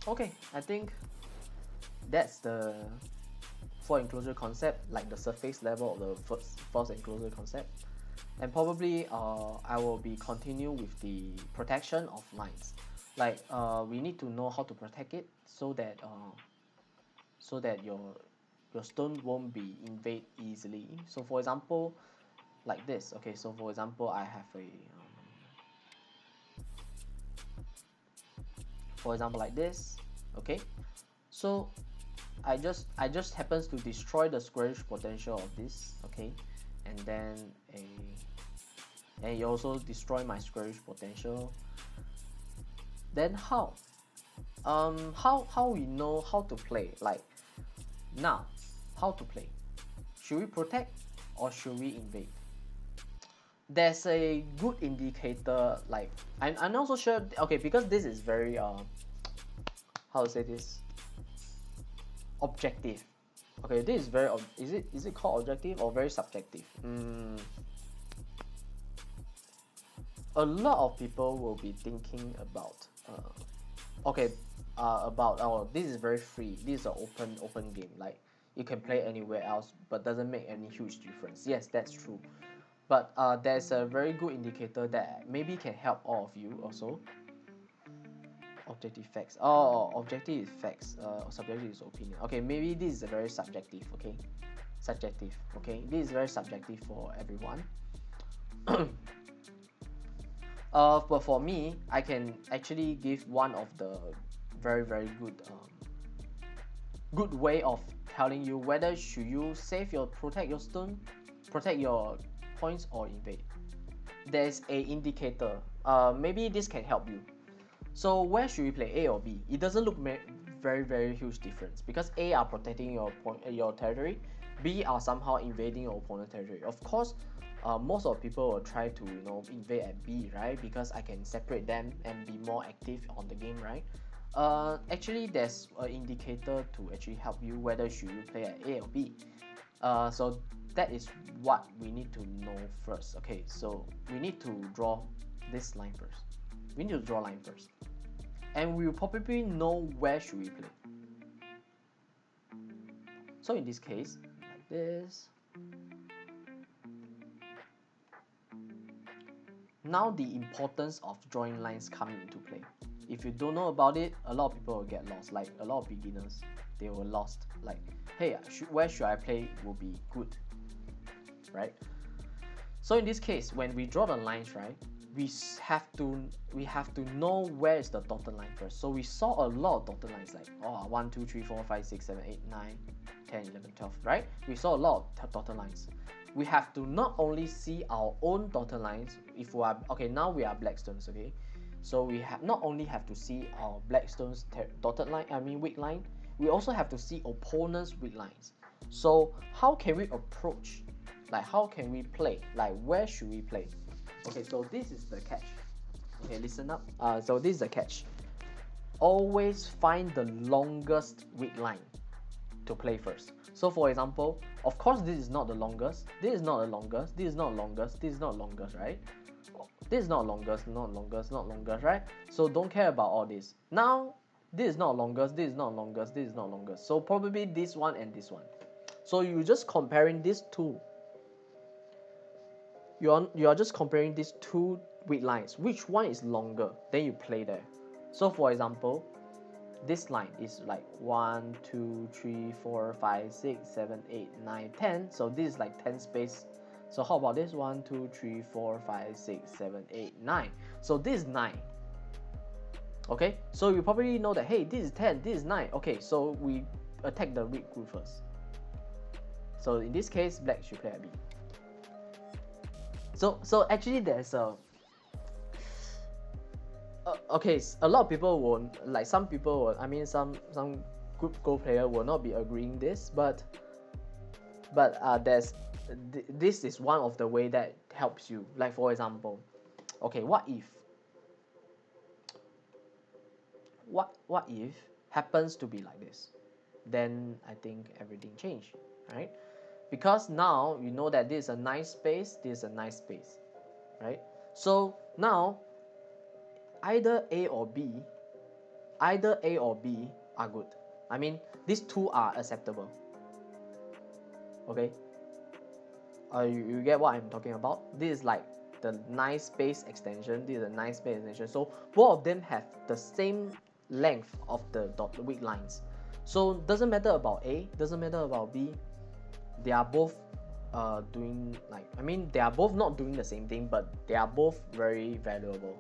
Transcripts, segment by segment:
Okay, I think that's the for enclosure concept, like the surface level of the first enclosure concept. And probably I will be continue with the protection of lines. Like we need to know how to protect it so that your stone won't be invade easily. So for example, like this. Okay, so for example, I have a for example like this. Okay, so I just happens to destroy the squarish potential of this. Okay, and then a and you also destroy my squarish potential. Then how we know how to play, like now, how to play? Should we protect or should we invade? There's a good indicator, like I'm not so sure. Okay, because this is very how to say this, objective. Okay, this is very is it called objective or very subjective? A lot of people will be thinking about okay about, oh, this is very free, this is an open game, like you can play anywhere else but doesn't make any huge difference. Yes, that's true, but there's a very good indicator that maybe can help all of you also. Objective facts, oh, objective is facts, subjective is opinion. Okay, maybe this is a very subjective. Okay, subjective. Okay, this is very subjective for everyone. But for me, I can actually give one of the very good way of telling you whether should you save your protect your stone, protect your points, or invade. There's a indicator. Maybe this can help you. So where should we play, A or B? It doesn't look very huge difference because A are protecting your territory, B are somehow invading your opponent's territory. Of course, most of people will try to invade at B, right? Because I can separate them and be more active on the game, right? Actually, there's an indicator to actually help you whether should you play at A or B. So that is what we need to know first. Okay, so we need to draw this line first. We need to draw a line first, and we will probably know where should we play. So in this case, like this. Now the importance of drawing lines coming into play. If you don't know about it, a lot of people will get lost. Like a lot of beginners, they were lost. Like, hey, where should I play will be good, right? So in this case, when we draw the lines, right, we have to know where is the dotted line first. So we saw a lot of dotted lines, like 1 2 3 4 5 6 7 8 9 10 11 12, right? We saw a lot of dotted lines. We have to not only see our own dotted lines. If we are okay, now we are blackstones. Okay, so we have not only have to see our blackstones dotted line, I mean weak line, we also have to see opponents' weak lines. So how can we approach, like how can we play, like where should we play? Okay, so this is the catch. Okay, listen up. So this is the catch. Always find the longest weak line to play first. So for example, of course this is not the longest, this is not the longest, this is not longest, this is not longest, right? This is not longest, not longest, not longest, right? So don't care about all this. Now this is not longest, this is not longest, this is not longest. So probably this one and this one. So you're just comparing these two. You are just comparing these two weak lines. Which one is longer? Then you play there. So for example, this line is like 1 2 3 4 5 6 7 8 9 10. So this is like 10 space. So how about this? 1 2 3 4 5 6 7 8 9. So this is 9. Okay, so you probably know that, hey, this is 10, this is 9. Okay, so we attack the weak group first. So in this case, black should play at B. So actually there's a okay, a lot of people won't, like some people will, I mean some good Go player will not be agreeing this, but there's this is one of the way that helps you. Like for example, okay, what if happens to be like this? Then I think everything changed, right? Because now you know that this is a nice space, this is a nice space, right? So now either A or B either A or B are good. I mean, these two are acceptable. Okay, you get what I'm talking about? This is like the nice space extension. This is a nice space extension. So both of them have the same length of the weak lines. So doesn't matter about A, doesn't matter about B. They are both doing like, I mean, they are both not doing the same thing, but they are both very valuable.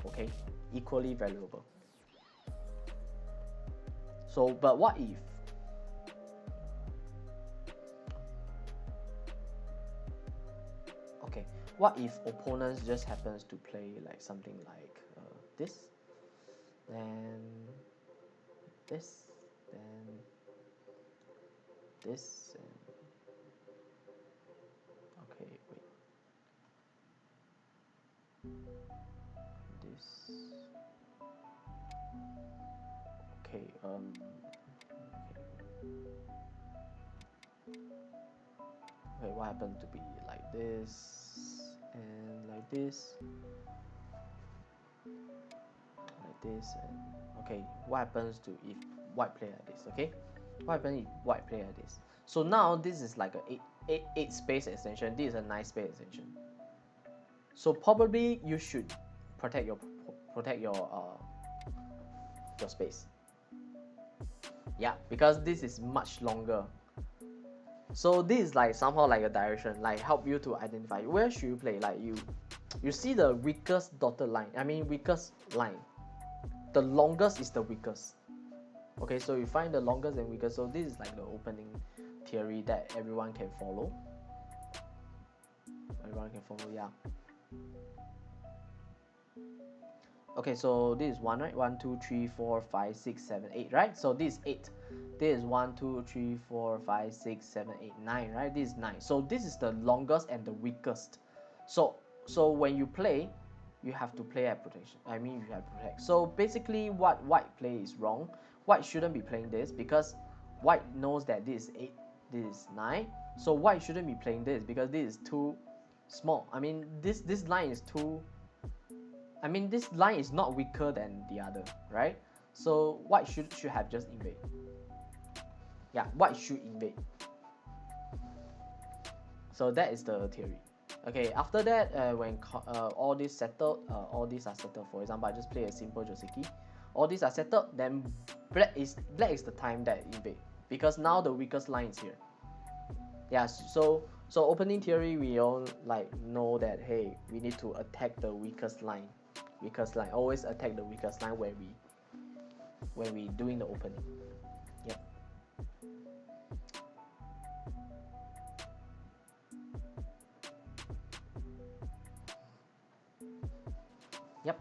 Okay, equally valuable. So, but what if what if opponents just happens to play like something like this, then this, then this, and okay, wait, this, okay, okay, what happened to be like this and like this, like this, and okay, what happens to if white play like this? Okay, what happens if white play like this? So now this is like a eight space extension. This is a 9 space extension. So probably you should protect your space. Yeah, because this is much longer. So this is like somehow like a direction, like help you to identify where should you play. Like you see the weakest dotted line. I mean weakest line. The longest is the weakest. Okay, so you find the longest and weakest. So this is like the opening theory that everyone can follow. Everyone can follow, yeah. Okay, so this is 1, right? 1, 2, 3, 4, 5, 6, 7, 8, right? So this is 8. This is 1, 2, 3, 4, 5, 6, 7, 8, 9, right? This is 9. So this is the longest and the weakest. So when you play, you have to play at protection. I mean, you have to protect. So basically, what white play is wrong. White shouldn't be playing this because white knows that this is 8, this is 9. So white shouldn't be playing this because this is too small. I mean, this line is too. I mean, this line is not weaker than the other, right? So white should have just invade. Yeah, white should invade. So that is the theory. Okay, after that, when all these settled, all these are settled. For example, I just play a simple Joseki. All these are settled, then black is the time that invade because now the weakest line is here. Yeah, so opening theory, we all like know that hey, we need to attack the weakest line. Always attack the weakest line when we doing the opening. Yep. Yep.